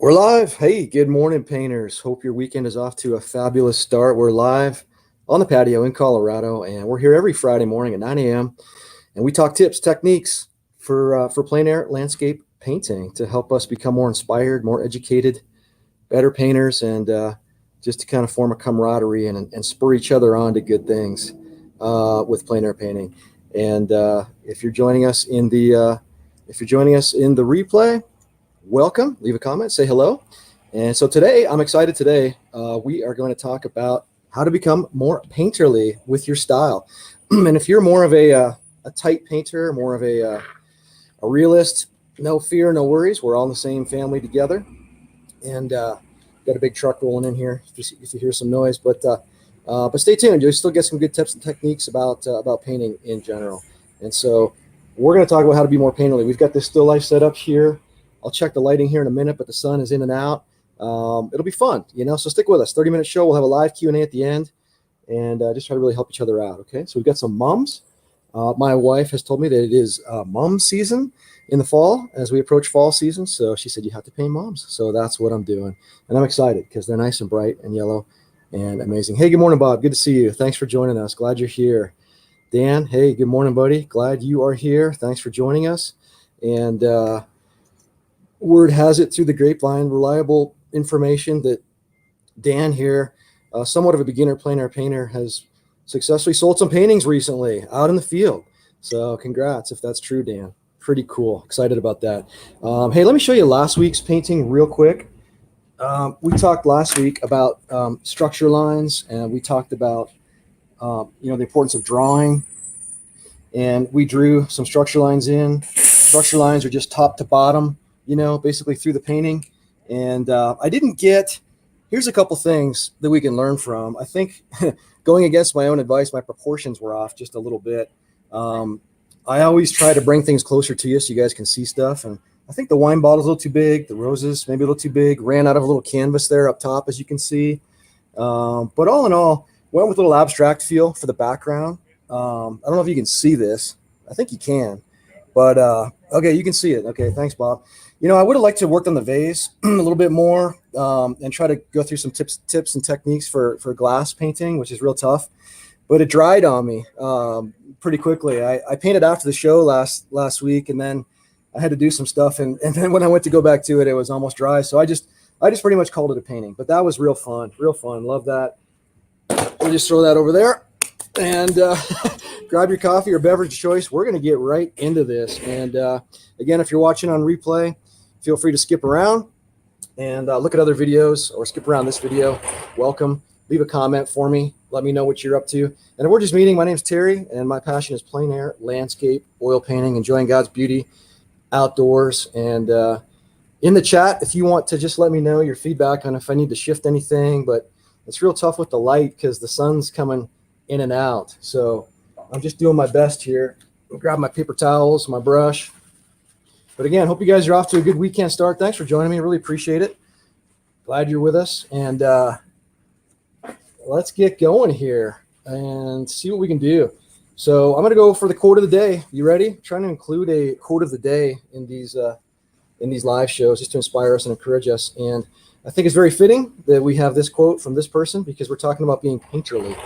We're live. Hey, good morning, painters. Hope your weekend is off to a fabulous start. We're live on the patio in Colorado, and we're here every Friday morning at 9 a.m. And we talk tips, techniques for plein air landscape painting to help us become more inspired, more educated, better painters, and just to kind of form a camaraderie and spur each other on to good things with plein air painting. And if you're joining us in the replay, welcome. Leave a comment, say hello. And so today, I'm excited. Today, we are going to talk about how to become more painterly with your style. And if you're more of a tight painter, more of a realist, no fear, no worries. We're all in the same family together. And got a big truck rolling in here if you hear some noise. But stay tuned. You'll still get some good tips and techniques about painting in general. And so we're going to talk about how to be more painterly. We've got this still life set up here. I'll check the lighting here in a minute, but the sun is in and out. It'll be fun, so stick with us. 30-minute show. We'll have a live Q&A at the end, and just try to really help each other out, okay? So we've got some mums. My wife has told me that it is mum season in the fall as we approach fall season, so she said you have to paint mums. So that's what I'm doing, and I'm excited because they're nice and bright and yellow and amazing. Hey, good morning, Bob. Good to see you. Thanks for joining us. Glad you're here. Dan, hey, good morning, buddy. Glad you are here. Thanks for joining us. And word has it through the grapevine, reliable information that Dan here, somewhat of a beginner plein air painter, has successfully sold some paintings recently out in the field. So congrats if that's true, Dan. Pretty cool. Excited about that. Hey, let me show you last week's painting real quick. We talked last week about structure lines, and we talked about the importance of drawing. And we drew some structure lines in. Structure lines are just top to bottom, basically through the painting. And I didn't get, here's a couple things that we can learn from. I think going against my own advice, my proportions were off just a little bit. I always try to bring things closer to you so you guys can see stuff. And I think the wine bottle's a little too big, the roses maybe a little too big, ran out of a little canvas there up top, as you can see. But all in all, went with a little abstract feel for the background. I don't know if you can see this. I think you can. But, okay, you can see it. Okay, thanks, Bob. I would have liked to have worked on the vase a little bit more and try to go through some tips and techniques for glass painting, which is real tough. But it dried on me pretty quickly. I painted after the show last week, and then I had to do some stuff. And then when I went to go back to it, it was almost dry. So I just pretty much called it a painting. But that was real fun. Love that. We'll just throw that over there. And grab your coffee or beverage of choice. We're going to get right into this. And again, if you're watching on replay, feel free to skip around and look at other videos or skip around this video. Welcome. Leave a comment for me. Let me know what you're up to. And if we're just meeting, my name's Terry, and my passion is plein air, landscape, oil painting, enjoying God's beauty outdoors. And in the chat, if you want to just let me know your feedback on if I need to shift anything. But it's real tough with the light because the sun's coming in and out. So I'm just doing my best here. I'll grab my paper towels, my brush. But again, hope you guys are off to a good weekend start. Thanks for joining me. Really appreciate it. Glad you're with us. And let's get going here and see what we can do. So I'm going to go for the quote of the day. You ready? I'm trying to include a quote of the day in these live shows just to inspire us and encourage us. And I think it's very fitting that we have this quote from this person because we're talking about being painterly.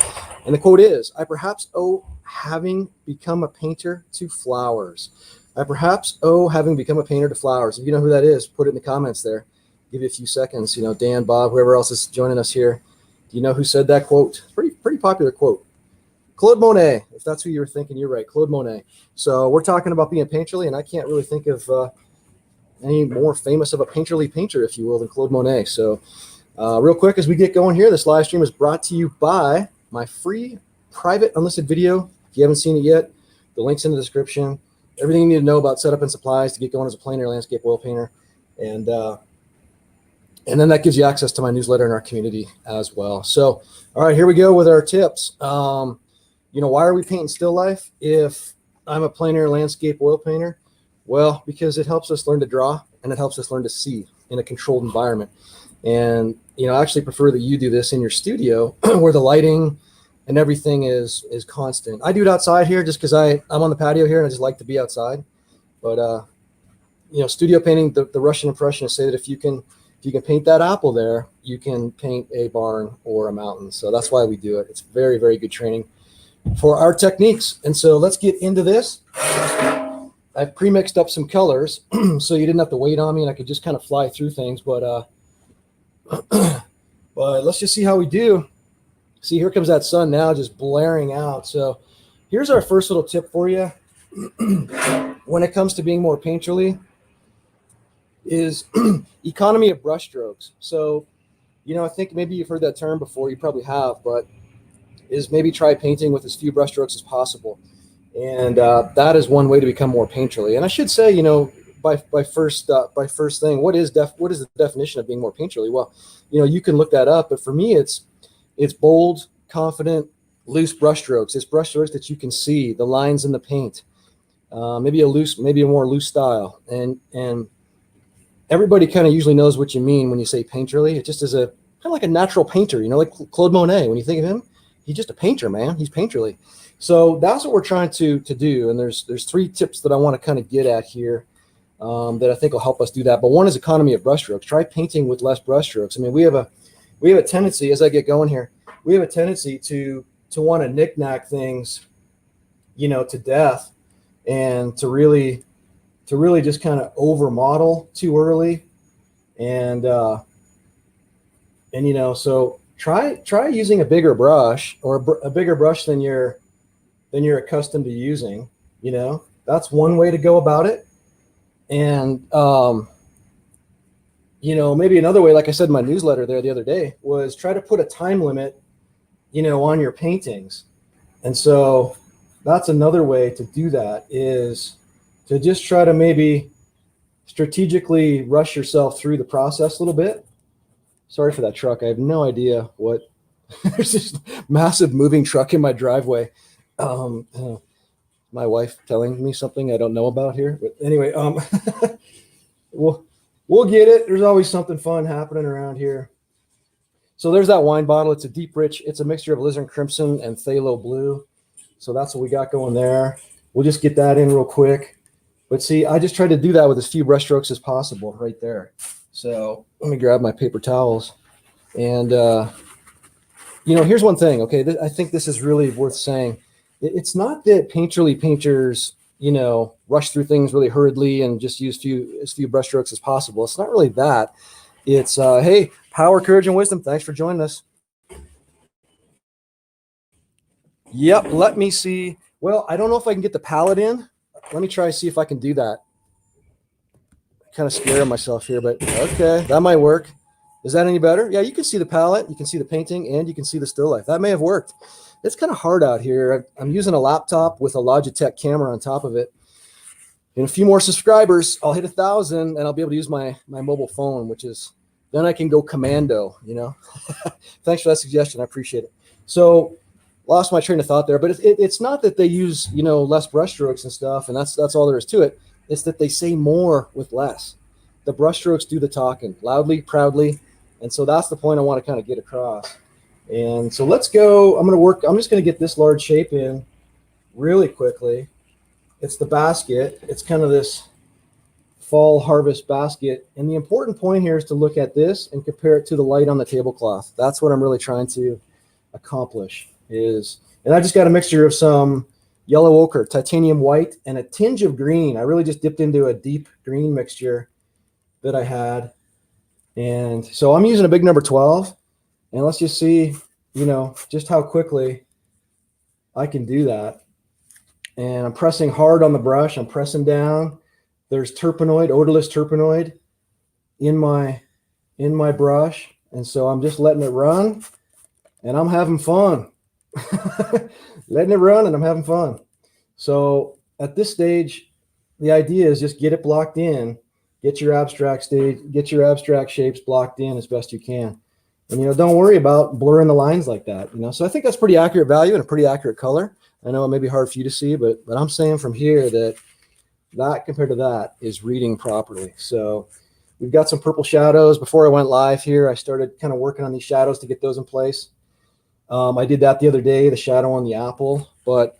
And the quote is, I perhaps owe having become a painter to flowers. I perhaps owe having become a painter to flowers. If you know who that is, put it in the comments there. Give you a few seconds. Dan, Bob, whoever else is joining us here. Do you know who said that quote? Pretty popular quote. Claude Monet. If that's who you were thinking, you're right. Claude Monet. So we're talking about being painterly, and I can't really think of any more famous of a painterly painter, if you will, than Claude Monet. So real quick, as we get going here, this live stream is brought to you by my free private unlisted video. If you haven't seen it yet, the link's in the description. Everything you need to know about setup and supplies to get going as a plein air landscape oil painter. And then that gives you access to my newsletter in our community as well. So, all right, here we go with our tips. Why are we painting still life if I'm a plein air landscape oil painter? Well, because it helps us learn to draw and it helps us learn to see in a controlled environment. And, I actually prefer that you do this in your studio where the lighting and everything is constant. I do it outside here just because I'm on the patio here and I just like to be outside. But, studio painting, the Russian impressionists say that if you can if you can paint that apple there, you can paint a barn or a mountain. So that's why we do it. It's very, very good training for our techniques. And so let's get into this. I've pre-mixed up some colors so you didn't have to wait on me and I could just kind of fly through things. But let's just see how we do. See, here comes that sun now just blaring out. So here's our first little tip for you when it comes to being more painterly is economy of brush strokes. So, I think maybe you've heard that term before. You probably have, but is maybe try painting with as few brush strokes as possible. And that is one way to become more painterly. And I should say, by first thing, what is the definition of being more painterly? Well, you can look that up, but for me, it's bold, confident, loose brush strokes. It's brush strokes that you can see the lines in the paint. Maybe a more loose style. And everybody kind of usually knows what you mean when you say painterly. It just is a kind of like a natural painter, like Claude Monet. When you think of him, he's just a painter, man. He's painterly. So that's what we're trying to do. And there's 3 tips that I want to kind of get at here that I think will help us do that. But one is economy of brush strokes. Try painting with less brush strokes. I mean, we have a tendency, as I get going here, we have a tendency to want to knick-knack things, to death, and to really just kind of over model too early. And so try using a bigger brush or a bigger brush than you're accustomed to using. That's one way to go about it. And maybe another way, like I said in my newsletter there the other day, was try to put a time limit on your paintings. And so that's another way to do that, is to just try to maybe strategically rush yourself through the process a little bit. Sorry for that truck. I have no idea what there's this massive moving truck in my driveway. My wife telling me something I don't know about here, but anyway, we'll get it. There's always something fun happening around here. So there's that wine bottle. It's a deep, rich. It's a mixture of alizarin crimson and phthalo blue. So that's what we got going there. We'll just get that in real quick. But see, I just tried to do that with as few brush strokes as possible right there. So let me grab my paper towels. And, here's one thing. Okay, I think this is really worth saying. It's not that painterly painters, rush through things really hurriedly and just use as few brush strokes as possible. It's not really that. It's, hey, power, courage, and wisdom. Thanks for joining us. Yep, let me see. Well, I don't know if I can get the palette in. Let me try to see if I can do that. Kind of scaring myself here, but okay, that might work. Is that any better? Yeah, you can see the palette, you can see the painting, and you can see the still life. That may have worked. It's kind of hard out here. I'm using a laptop with a Logitech camera on top of it. In a few more subscribers, I'll hit 1,000 and I'll be able to use my mobile phone, then I can go commando, Thanks for that suggestion. I appreciate it. So lost my train of thought there, but it's not that they use, less brush strokes and stuff. And that's all there is to it. It's that they say more with less. The brush strokes do the talking loudly, proudly. And so that's the point I want to kind of get across. And so let's go. I'm just going to get this large shape in really quickly. It's the basket. It's kind of this fall harvest basket. And the important point here is to look at this and compare it to the light on the tablecloth. That's what I'm really trying to accomplish and I just got a mixture of some yellow ochre, titanium white, and a tinge of green. I really just dipped into a deep green mixture that I had. And so I'm using a big number 12. And let's just see, just how quickly I can do that. And I'm pressing hard on the brush. I'm pressing down. There's terpenoid, odorless terpenoid in my brush. And so I'm just letting it run and I'm having fun. Letting it run and I'm having fun. So at this stage, the idea is just get it blocked in, get your abstract shapes blocked in as best you can. And, don't worry about blurring the lines like that, So I think that's pretty accurate value and a pretty accurate color. I know it may be hard for you to see, but I'm saying from here that compared to that is reading properly. So we've got some purple shadows. Before I went live here, I started kind of working on these shadows to get those in place. I did that the other day, the shadow on the apple. But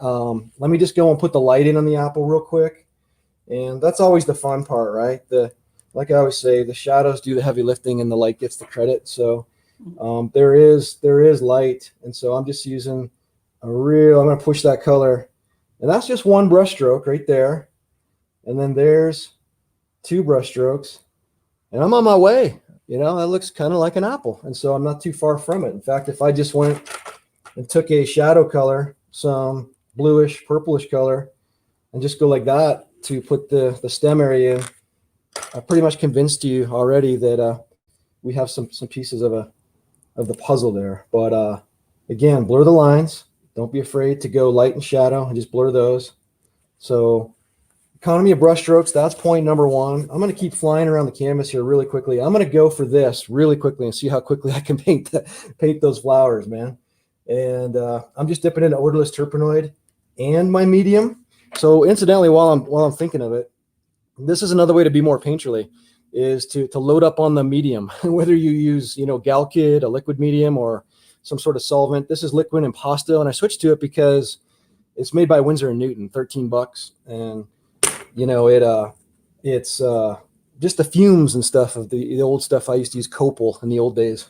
let me just go and put the light in on the apple real quick. And that's always the fun part, right? The like I always say, the shadows do the heavy lifting and the light gets the credit. So there is light. And so I'm just using I'm going to push that color. And that's just one brush stroke right there. And then there's 2 brush strokes. And I'm on my way. That looks kind of like an apple. And so I'm not too far from it. In fact, if I just went and took a shadow color, some bluish, purplish color, and just go like that to put the stem area in, I pretty much convinced you already that we have some pieces of the puzzle there. But again, blur the lines. Don't be afraid to go light and shadow and just blur those. So economy of brush strokes, that's point number 1. I'm going to keep flying around the canvas here really quickly. I'm going to go for this really quickly and see how quickly I can paint those flowers, man. And I'm just dipping into odorless terpenoid and my medium. So incidentally, while I'm thinking of it, this is another way to be more painterly, is to load up on the medium, whether you use, Gal Kid, a liquid medium, or some sort of solvent. This is liquid impasto, and I switched to it because it's made by Winsor & Newton, $13. And, it's just the fumes and stuff of the old stuff. I used to use copal in the old days.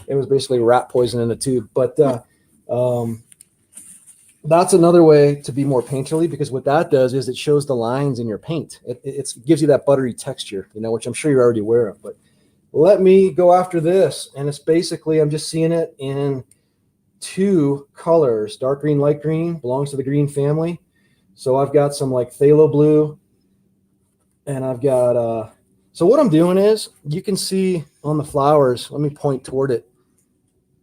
It was basically rat poison in a tube. But that's another way to be more painterly, because what that does is it shows the lines in your paint. It gives you that buttery texture, which I'm sure you're already aware of. But let me go after this. And it's basically, I'm just seeing it in 2 colors. Dark green, light green, belongs to the green family. So I've got some like phthalo blue, and I've got, so what I'm doing is, you can see on the flowers, let me point toward it.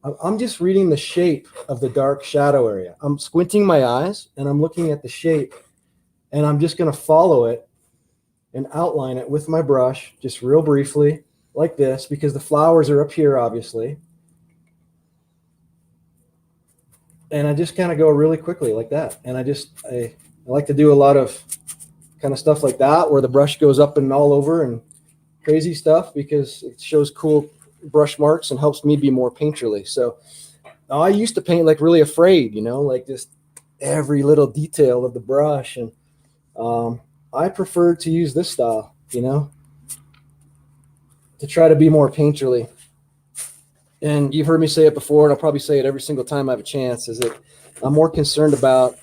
I'm just reading the shape of the dark shadow area. I'm squinting my eyes and I'm looking at the shape, and I'm just going to follow it and outline it with my brush, just real briefly like this, because the flowers are up here, obviously. And I just kind of go really quickly like that. And I like to do a lot of kind of stuff like that, where the brush goes up and all over and crazy stuff, because it shows cool brush marks and helps me be more painterly. So I used to paint like really afraid, like just every little detail of the brush. And I prefer to use this style, to try to be more painterly. And you've heard me say it before, and I'll probably say it every single time I have a chance, is that I'm more concerned about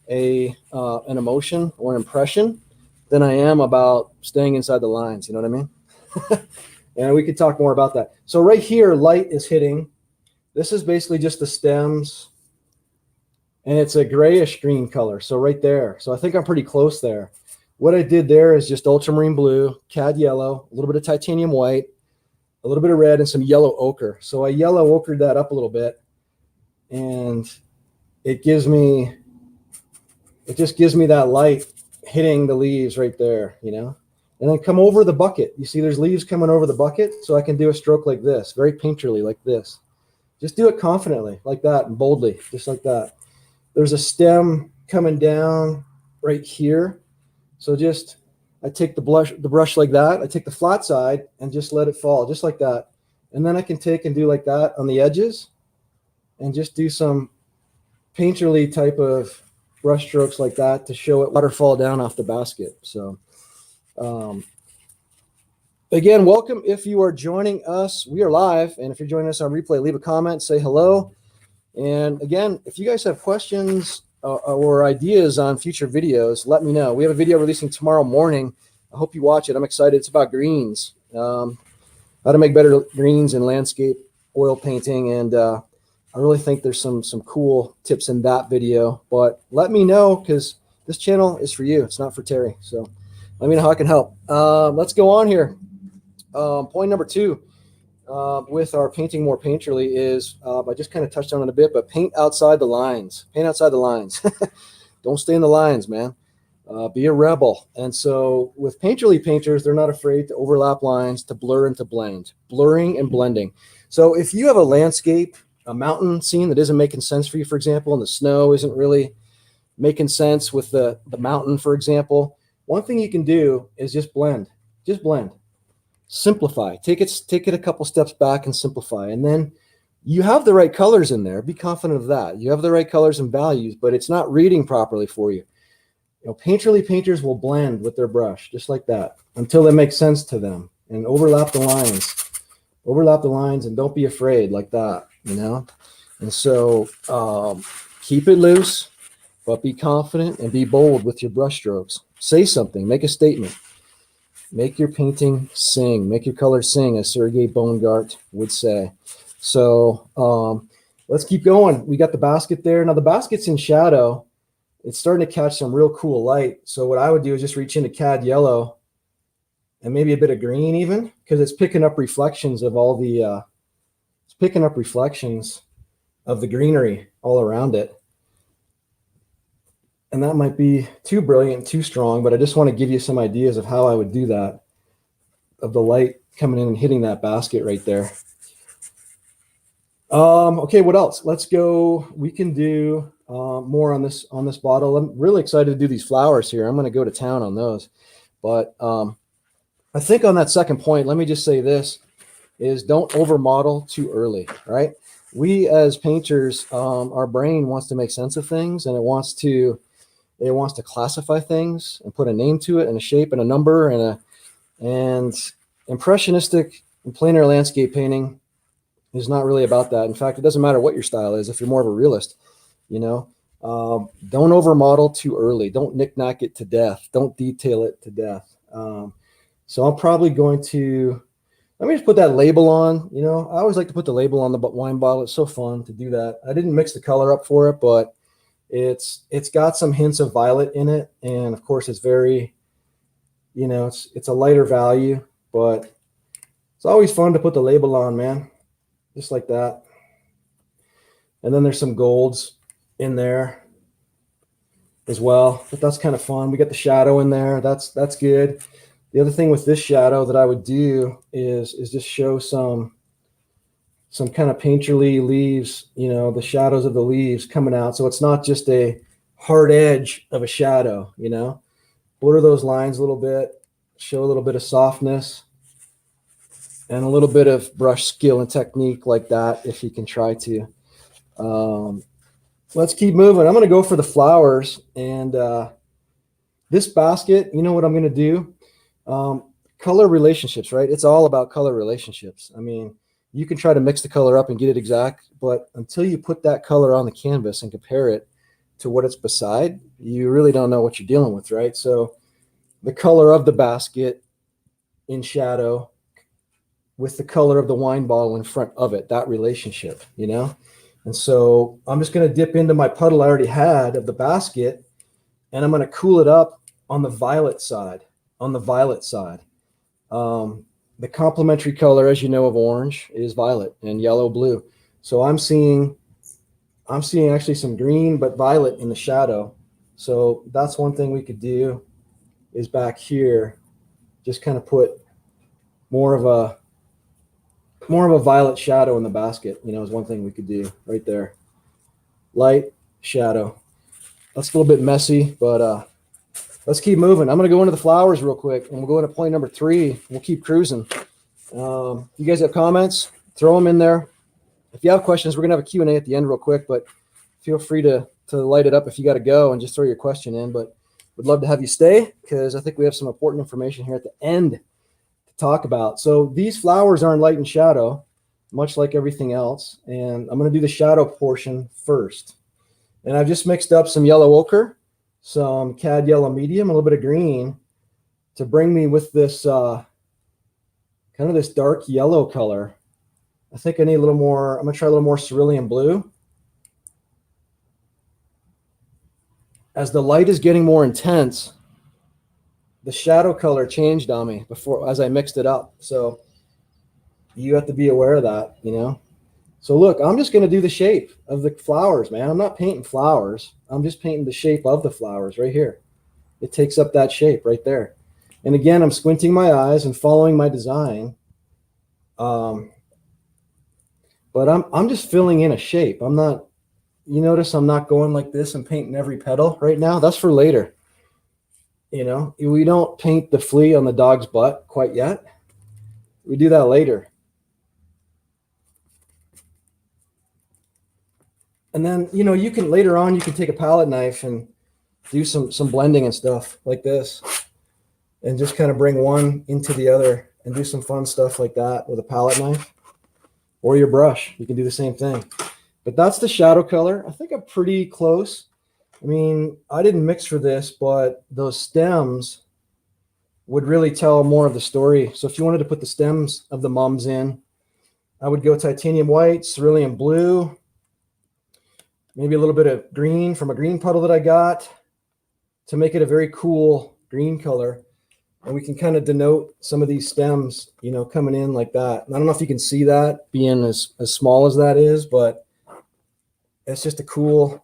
an emotion or an impression than I am about staying inside the lines. You know what I mean? And we could talk more about that. So right here, light is hitting. This is basically just the stems, and it's a grayish green color. So right there. So I think I'm pretty close there. What I did there is just ultramarine blue, cad yellow, a little bit of titanium white, a little bit of red, and some yellow ochre. So I yellow ochred that up a little bit, and it just gives me that light hitting the leaves right there, And then come over the bucket. You see there's leaves coming over the bucket, so I can do a stroke like this, very painterly like this. Just do it confidently like that, and boldly, just like that. There's a stem coming down right here. So I take the brush like that. I take the flat side and just let it fall, just like that. And then I can take and do like that on the edges, and just do some painterly type of brush strokes like that to show it water fall down off the basket. So again, welcome if you are joining us. We are live, and if you're joining us on replay, leave a comment, say hello. And again, if you guys have questions or ideas on future videos, let me know. We have a video releasing tomorrow morning. I hope you watch it. I'm excited. It's about greens, how to make better greens in landscape oil painting. And I really think there's some cool tips in that video. But let me know, because this channel is for you. It's not for Terry. So let me know how I can help. Let's go on here. Point number 2 with our painting more painterly is, I just kind of touched on it a bit, but paint outside the lines. Paint outside the lines. Don't stay in the lines, man. Be a rebel. And so with painterly painters, they're not afraid to overlap lines, to blur and to blend. Blurring and blending. So if you have a landscape, a mountain scene that isn't making sense for you, for example, and the snow isn't really making sense with the mountain, for example, one thing you can do is just blend. Just blend. Simplify. Take it a couple steps back and simplify. And then you have the right colors in there. Be confident of that. You have the right colors and values, but it's not reading properly for you. Painterly painters will blend with their brush just like that until it makes sense to them and overlap the lines and don't be afraid like that, And so keep it loose, but be confident and be bold with your brush strokes. Say something, make a statement, make your painting sing, make your colors sing, as Sergei Bongart would say. So let's keep going. We got the basket there. Now the basket's in shadow. It's starting to catch some real cool light. So what I would do is just reach into cad yellow and maybe a bit of green even, because it's picking up reflections of all the, greenery all around it. And that might be too brilliant, too strong, but I just want to give you some ideas of how I would do that, of the light coming in and hitting that basket right there. Okay, what else? Let's go. We can do more on this bottle. I'm really excited to do these flowers here. I'm going to go to town on those. But I think on that second point, let me just say this, is don't over model too early, right? We as painters, our brain wants to make sense of things, and it wants to classify things and put a name to it and a shape and a number and impressionistic and plein air landscape painting is not really about that. In fact, it doesn't matter what your style is if you're more of a realist, don't over model too early. Don't knick-knack it to death. Don't detail it to death. So I'm probably going to, let me just put that label on. I always like to put the label on the wine bottle. It's so fun to do that. I didn't mix the color up for it, but it's got some hints of violet in it. And of course it's very, it's a lighter value, but it's always fun to put the label on, man. Just like that. And then there's some golds in there as well, but that's kind of fun. We got the shadow in there. That's good. The other thing with this shadow that I would do is just show some kind of painterly leaves, the shadows of the leaves coming out. So it's not just a hard edge of a shadow, Blur those lines a little bit, show a little bit of softness and a little bit of brush skill and technique like that if you can try to. Let's keep moving. I'm going to go for the flowers. And this basket, you know what I'm going to do? Color relationships, right? It's all about color relationships. I mean, you can try to mix the color up and get it exact, but until you put that color on the canvas and compare it to what it's beside, you really don't know what you're dealing with, right? So the color of the basket in shadow with the color of the wine bottle in front of it, that relationship, And so I'm just going to dip into my puddle I already had of the basket, and I'm going to cool it up on the violet side. The complementary color, as you know, of orange is violet and yellow, blue. So I'm seeing actually some green, but violet in the shadow. So that's one thing we could do is back here, just kind of put more of a violet shadow in the basket, is one thing we could do right there. Light, shadow. That's a little bit messy, but let's keep moving. I'm going to go into the flowers real quick, and we'll go into point number 3. We'll keep cruising. You guys have comments? Throw them in there. If you have questions, we're going to have a Q&A at the end real quick, but feel free to light it up if you got to go and just throw your question in. But would love to have you stay because I think we have some important information here at the end talk about. So these flowers are in light and shadow, much like everything else. And I'm going to do the shadow portion first. And I've just mixed up some yellow ochre, some cad yellow medium, a little bit of green to bring me with this kind of this dark yellow color. I think I need a little more. I'm going to try a little more cerulean blue. As the light is getting more intense, the shadow color changed on me as I mixed it up. So you have to be aware of that, So look, I'm just going to do the shape of the flowers, man. I'm not painting flowers. I'm just painting the shape of the flowers right here. It takes up that shape right there. And again, I'm squinting my eyes and following my design. But I'm just filling in a shape. I'm not, you notice I'm not going like this and painting every petal right now. That's for later. We don't paint the flea on the dog's butt quite yet. We do that later. And then, you can later on, you can take a palette knife and do some blending and stuff like this, and just kind of bring one into the other and do some fun stuff like that with a palette knife or your brush. You can do the same thing. But that's the shadow color. I think I'm pretty close. I mean, I didn't mix for this, but those stems would really tell more of the story. So if you wanted to put the stems of the mums in, I would go titanium white, cerulean blue, maybe a little bit of green from a green puddle that I got to make it a very cool green color. And we can kind of denote some of these stems, you know, coming in like that. And I don't know if you can see that being as small as that is, but it's just a cool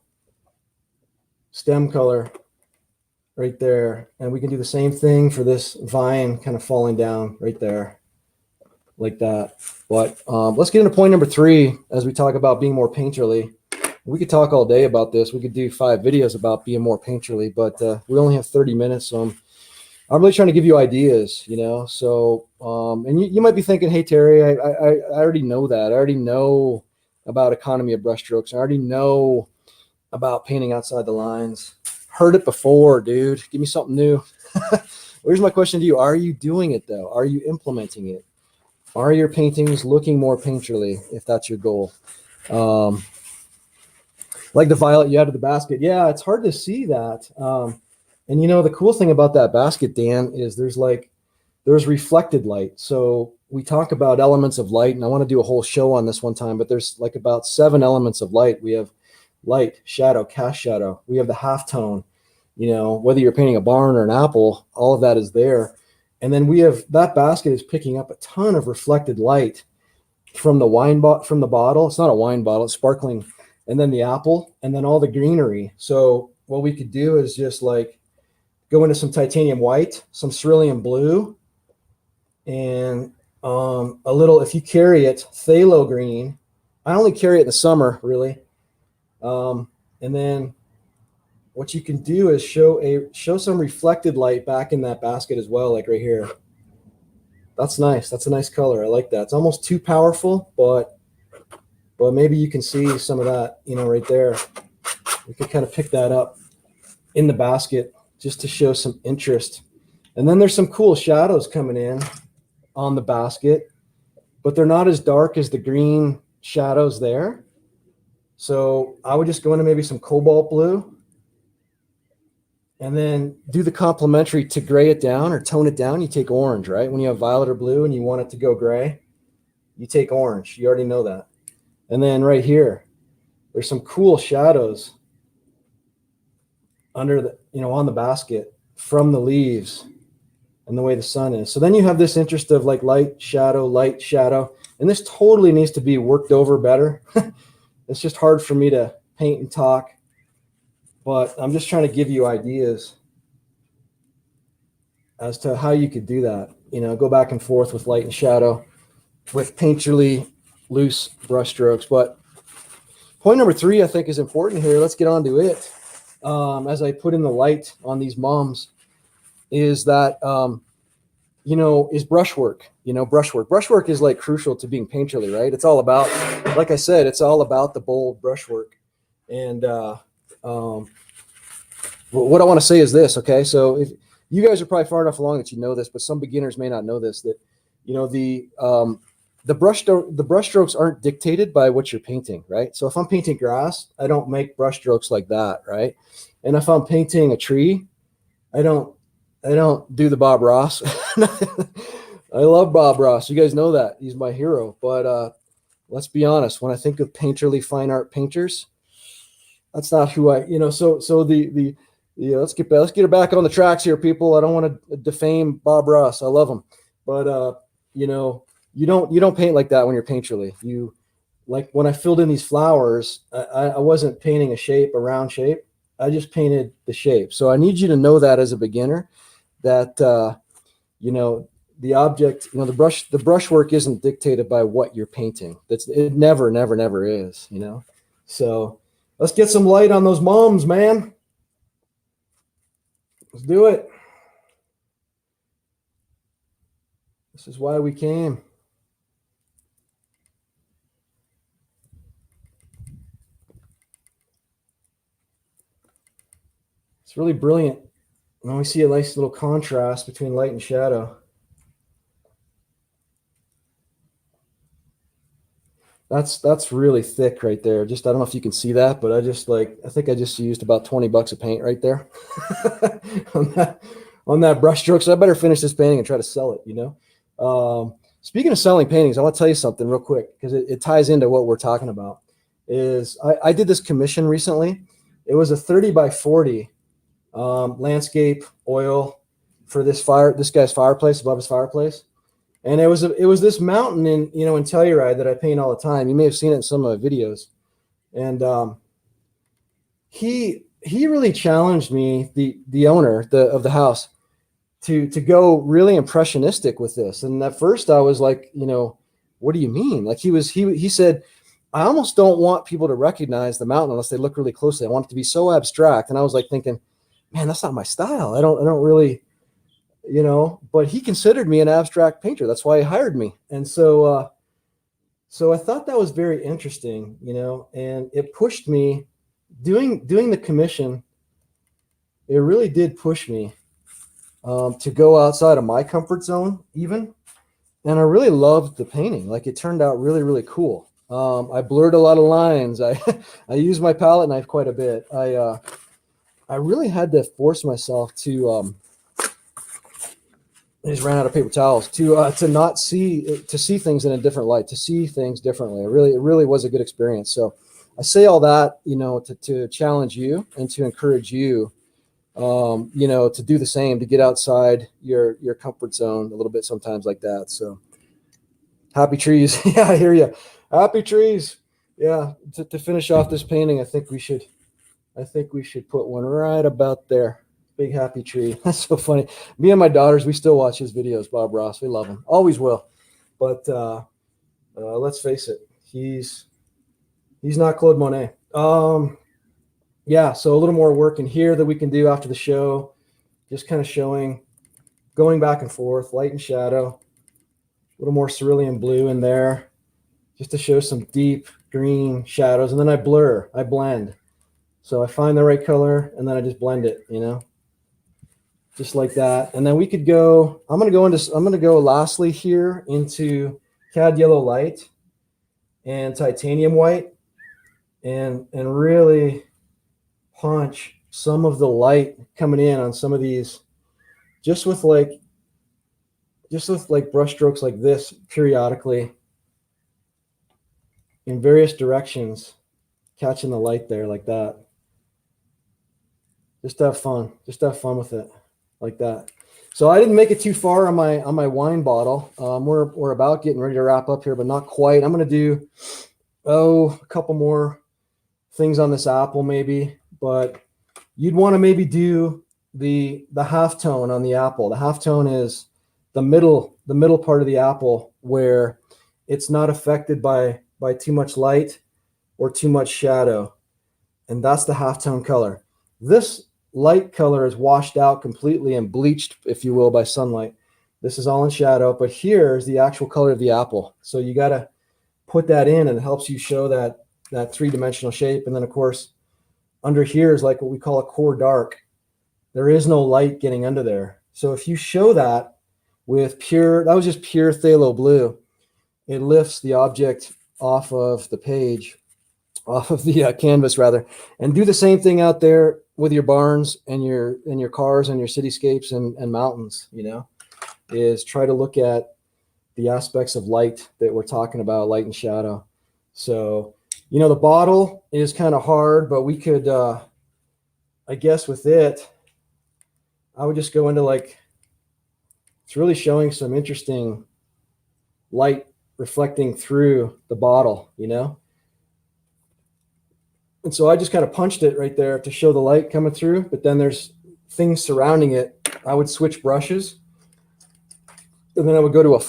stem color right there. And we can do the same thing for this vine kind of falling down right there like that. But let's get into point number 3 as we talk about being more painterly. We could talk all day about this. We could do 5 videos about being more painterly, but we only have 30 minutes. So I'm really trying to give you ideas, you know? So, and you might be thinking, hey, Terry, I already know that. I already know about economy of brushstrokes. I already know about painting outside the lines. Heard it before, dude. Give me something new. Here's my question to you. Are you doing it though? Are you implementing it? Are your paintings looking more painterly if that's your goal? Like the violet you added to the basket. Yeah, it's hard to see that. And you know, the cool thing about that basket, Dan, is there's reflected light. So we talk about elements of light, and I want to do a whole show on this one time, but there's like about 7 elements of light. We have light, shadow, cast shadow. We have the halftone, you know, whether you're painting a barn or an apple, all of that is there. And then we have that basket is picking up a ton of reflected light from the from the bottle. It's not a wine bottle, it's sparkling. And then the apple, and then all the greenery. So what we could do is just like go into some titanium white, some cerulean blue, and a little, if you carry it, phthalo green. I only carry it in the summer, really. And then what you can do is show some reflected light back in that basket as well, like right here. That's nice. That's a nice color. I like that. It's almost too powerful, but maybe you can see some of that, you know, right there. We could kind of pick that up in the basket just to show some interest. And then there's some cool shadows coming in on the basket, but they're not as dark as the green shadows there. So I would just go into maybe some cobalt blue and then do the complementary to gray it down or tone it down. You take orange, right? When you have violet or blue and you want it to go gray, you take orange. You already know that. And then right here, there's some cool shadows under the, you know, on the basket from the leaves and the way the sun is. So then you have this interest of like light, shadow. And this totally needs to be worked over better. It's just hard for me to paint and talk, but I'm just trying to give you ideas as to how you could do that. You know, go back and forth with light and shadow with painterly loose brush strokes. But point number 3, I think, is important here. Let's get on to it. As I put in the light on these mums, is that, you know, is brushwork. You know, brushwork is like crucial to being painterly, right? It's all about, like I said, it's all about the bold brushwork. And what I want to say is this, okay? So if you guys are probably far enough along that you know this, but some beginners may not know this, that, you know, the brush strokes aren't dictated by what you're painting, right? So if I'm painting grass, I don't make brush strokes like that, right? And if I'm painting a tree, I don't do the Bob Ross. I love Bob Ross. You guys know that. He's my hero. But let's be honest, when I think of painterly fine art painters, that's not who I, you know, so the let's get her back on the tracks here, people. I don't want to defame Bob Ross. I love him. But you know, you don't paint like that when you're painterly. You, like when I filled in these flowers, I wasn't painting a round shape. I just painted the shape. So I need you to know that as a beginner, that you know, the object, you know, the brushwork isn't dictated by what you're painting. It never is, you know. So let's get some light on those mums, man. Let's do it. This is why we came. It's really brilliant. And we see a nice little contrast between light and shadow. That's really thick right there. Just, I don't know if you can see that, but I think I just used about $20 of paint right there on that brush stroke. So I better finish this painting and try to sell it, Speaking of selling paintings, I want to tell you something real quick because it ties into what we're talking about. I did this commission recently. It was a 30 by 40 landscape oil for this guy's fireplace, above his fireplace. And it was this mountain in Telluride that I paint all the time. You may have seen it in some of my videos. And he really challenged me, the owner of the house, to go really impressionistic with this. And at first I was like, what do you mean? Like he said, I almost don't want people to recognize the mountain unless they look really closely. I want it to be so abstract. And I was like thinking, man, that's not my style. I don't really, but he considered me an abstract painter. That's why he hired me. And so I thought that was very interesting, and it pushed me doing the commission. It really did push me to go outside of my comfort zone even. And I really loved the painting. Like, it turned out really, really cool. I blurred a lot of lines. I used my palette knife quite a bit. I really had to force myself to, I just ran out of paper towels to see things in a different light, to see things differently. It really was a good experience. So I say all that, to challenge you and to encourage you, to do the same, to get outside your comfort zone a little bit sometimes like that. So happy trees. Yeah, I hear you. Happy trees. Yeah. To finish off this painting, I think we should put one right about there. Big happy tree. That's so funny. Me and my daughters, we still watch his videos, Bob Ross. We love him. Always will. But let's face it, he's not Claude Monet. Yeah, so a little more work in here that we can do after the show. Just kind of showing, going back and forth, light and shadow. A little more cerulean blue in there, just to show some deep green shadows. And then I blend. So I find the right color, and then I just blend it, just like that. And then we could go, I'm going to go lastly here into cad yellow light and titanium white, and really punch some of the light coming in on some of these, just with brush strokes like this periodically in various directions, catching the light there like that. Just have fun with it like that. So I didn't make it too far on my wine bottle. We're about getting ready to wrap up here, but not quite. I'm going to do a couple more things on this apple maybe, but you'd want to maybe do the halftone on the apple. The halftone is the middle part of the apple where it's not affected by too much light or too much shadow. And that's the halftone color. This light color is washed out completely and bleached, if you will, by sunlight. This is all in shadow, but here's the actual color of the apple. So you got to put that in, and it helps you show that three-dimensional shape. And then, of course, under here is like what we call a core dark. There is no light getting under there. So if you show that with that was just pure phthalo blue, it lifts the object off of the page, off of the canvas rather, and do the same thing out there with your barns and your cars and your cityscapes and mountains, is try to look at the aspects of light that we're talking about, light and shadow. So, the bottle is kind of hard, but we could, I guess with it, I would just go into it's really showing some interesting light reflecting through the bottle, And so I just kind of punched it right there to show the light coming through, but then there's things surrounding it. I would switch brushes, and then I would go to a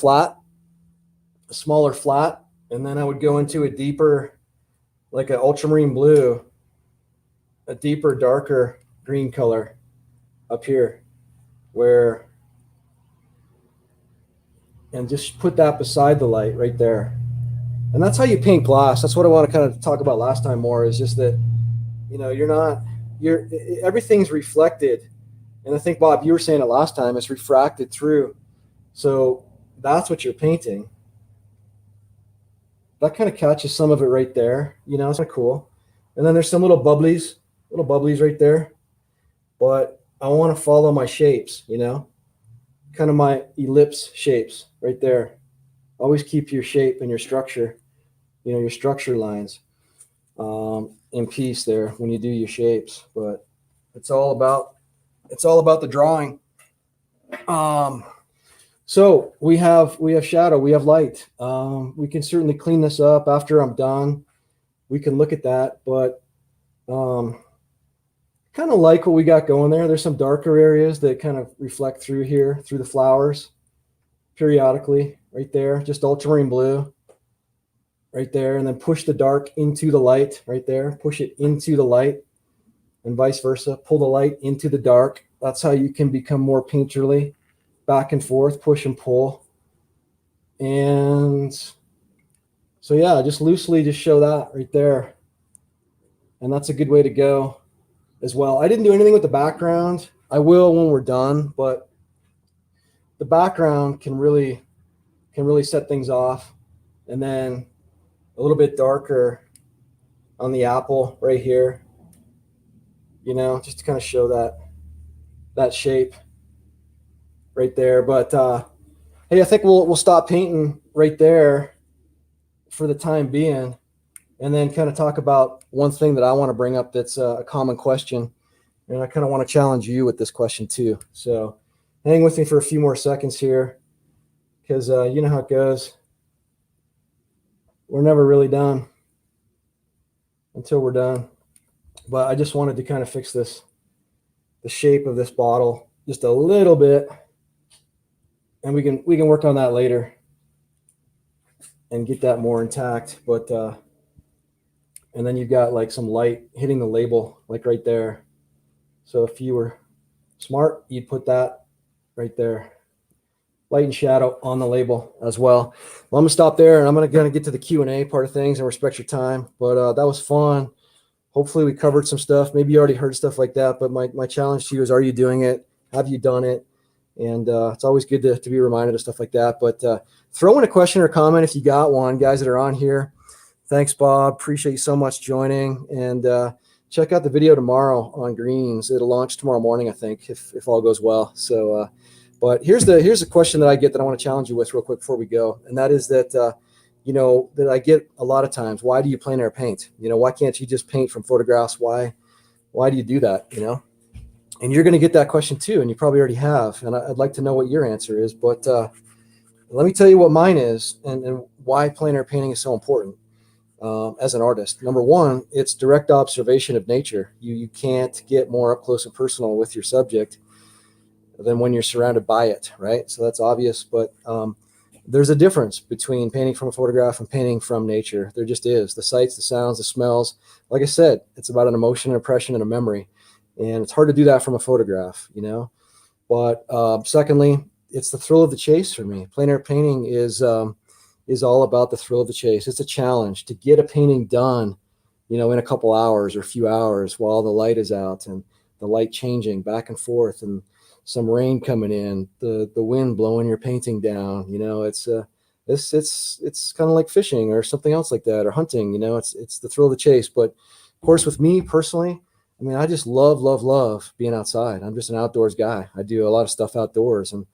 smaller flat, and then I would go into a deeper, like an ultramarine blue, a deeper, darker green color up here, and just put that beside the light right there. And that's how you paint glass. That's what I want to kind of talk about last time more, is just that, you're everything's reflected. And I think, Bob, you were saying it last time, it's refracted through. So that's what you're painting. That kind of catches some of it right there. You know, it's kind of cool. And then there's some little bubblies right there. But I want to follow my shapes, you know, kind of my ellipse shapes right there. Always keep your shape and your structure, you know, your structure lines in peace there when you do your shapes. But it's all about the drawing. So we have shadow, we have light. We can certainly clean this up after I'm done. We can look at that, but kind of like what we got going there. There's some darker areas that kind of reflect through here, through the flowers periodically right there, just ultramarine blue right there. And then push the dark into the light right there, push it into the light and vice versa. Pull the light into the dark. That's how you can become more painterly, back and forth, push and pull. And so, yeah, just loosely just show that right there. And that's a good way to go as well. I didn't do anything with the background. I will when we're done, but the background can really set things off. And then a little bit darker on the apple right here, you know, just to kind of show that shape right there. But hey, I think we'll stop painting right there for the time being, and then kind of talk about one thing that I want to bring up that's a common question. And I kind of want to challenge you with this question too. So hang with me for a few more seconds here, because you know how it goes. We're never really done until we're done. But I just wanted to kind of fix the shape of this bottle just a little bit. And we can work on that later and get that more intact. But and then you've got like some light hitting the label, like right there. So if you were smart, you'd put that right there. Light and shadow on the label as well. Well, I'm gonna stop there, and I'm gonna get to the Q&A part of things and respect your time. But that was fun. Hopefully we covered some stuff. Maybe you already heard stuff like that, but my challenge to you is, are you doing it? Have you done it? And it's always good to be reminded of stuff like that. But throw in a question or comment if you got one, guys that are on here. Thanks, Bob. Appreciate you so much joining. And check out the video tomorrow on greens. It'll launch tomorrow morning, I think, if all goes well. So, but here's a question that I get that I want to challenge you with real quick before we go. And that is that, you know, that I get a lot of times. Why do you plein air paint? You know, why can't you just paint from photographs? Why do you do that? You know, and you're going to get that question too. And you probably already have. And I'd like to know what your answer is. But let me tell you what mine is and why plein air painting is so important. As an artist, number one, it's direct observation of nature. You can't get more up close and personal with your subject than when you're surrounded by it, right? So that's obvious, but there's a difference between painting from a photograph and painting from nature. There just is. The sights, the sounds, the smells. Like I said, it's about an emotion, an impression, and a memory, and it's hard to do that from a photograph, you know. But secondly, it's the thrill of the chase for me. Plein air painting is all about the thrill of the chase. It's a challenge to get a painting done, you know, in a couple hours or a few hours while the light is out and the light changing back and forth and some rain coming in, the wind blowing your painting down. You know, it's kind of like fishing or something else like that, or hunting. You know, it's the thrill of the chase. But of course, with me personally, I mean, I just love being outside. I'm just an outdoors guy. I do a lot of stuff outdoors, and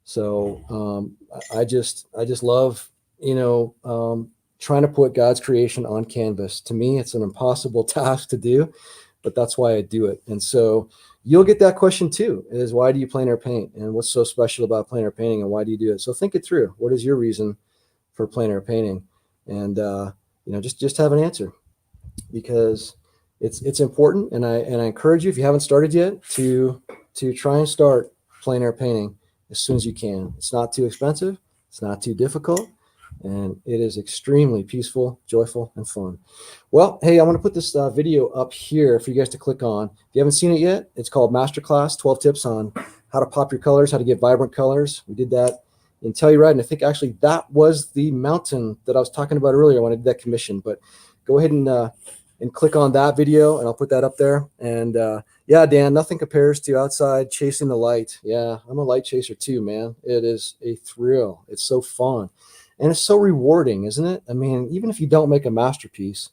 so I just love, you know, trying to put God's creation on canvas. To me, it's an impossible task to do, but that's why I do it. And so you'll get that question too, is why do you plein air paint, and what's so special about plein air painting, and why do you do it? So think it through. What is your reason for plein air painting? And you know, just have an answer, because it's important. And I encourage you, if you haven't started yet, to try and start plein air painting as soon as you can. It's not too expensive. It's not too difficult. And it is extremely peaceful, joyful, and fun. Well, hey, I'm going to put this video up here for you guys to click on. If you haven't seen it yet, it's called Masterclass 12 Tips on How to Pop Your Colors, How to Get Vibrant Colors. We did that in Telluride, and I think actually that was the mountain that I was talking about earlier when I did that commission. But go ahead and and click on that video, and I'll put that up there. And yeah, Dan, nothing compares to outside chasing the light. Yeah, I'm a light chaser too, man. It is a thrill. It's so fun. And it's so rewarding, isn't it? I mean, even if you don't make a masterpiece,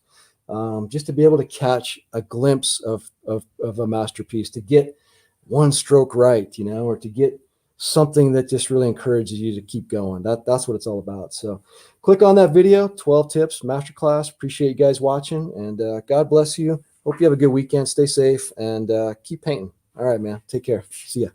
just to be able to catch a glimpse of a masterpiece, to get one stroke right, or to get something that just really encourages you to keep going. That's what it's all about. So click on that video, 12 tips masterclass. Appreciate you guys watching, and God bless you. Hope you have a good weekend. Stay safe, and keep painting. All right, man. Take care. See ya.